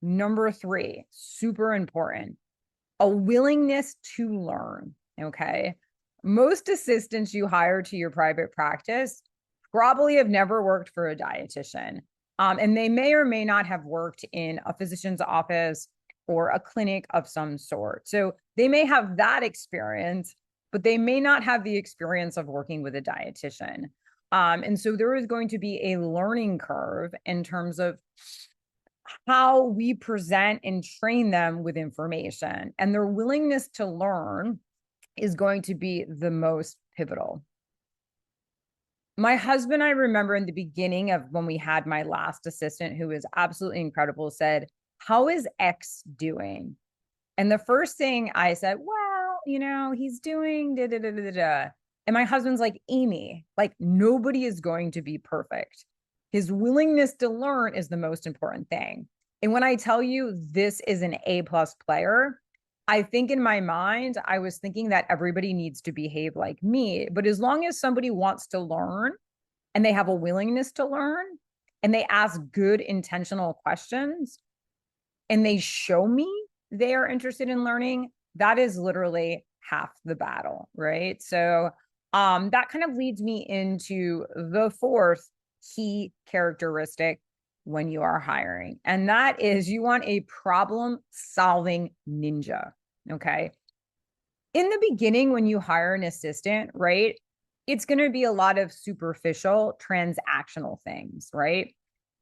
Number three, super important, a willingness to learn. Okay. Most assistants you hire to your private practice probably have never worked for a dietitian. And they may or may not have worked in a physician's office or a clinic of some sort. So they may have that experience, but they may not have the experience of working with a dietitian. And so there is going to be a learning curve in terms of how we present and train them with information. And their willingness to learn is going to be the most pivotal. My husband, I remember in the beginning of when we had my last assistant, who was absolutely incredible, said, "How is X doing?" And the first thing I said, "Well, he's doing da da da da da." And my husband's like, "Amy, like nobody is going to be perfect. His willingness to learn is the most important thing." And when I tell you this is an A+ player, I think in my mind, I was thinking that everybody needs to behave like me. But as long as somebody wants to learn and they have a willingness to learn and they ask good intentional questions and they show me they are interested in learning, that is literally half the battle, right? So that kind of leads me into the fourth key characteristic when you are hiring, and that is you want a problem solving ninja. Okay. In the beginning, when you hire an assistant, right, it's going to be a lot of superficial transactional things, right?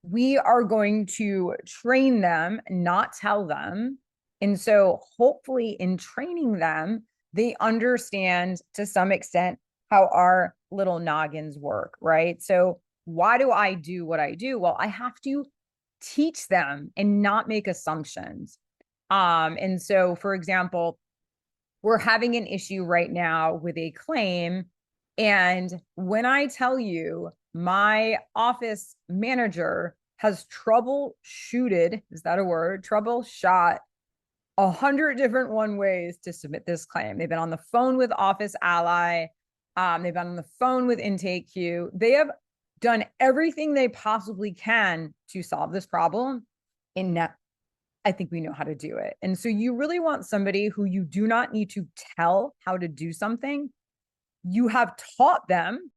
We are going to train them, not tell them. And so hopefully in training them, they understand to some extent how our little noggins work, right? So why do I do what I do? Well, I have to teach them and not make assumptions. And so, for example, we're having an issue right now with a claim. And when I tell you my office manager has troubleshooted, is that a word? Troubleshot 100 different ways to submit this claim. They've been on the phone with Office Ally. They've been on the phone with Intake Queue. They have done everything they possibly can to solve this problem. And I think we know how to do it. And so you really want somebody who you do not need to tell how to do something. You have taught them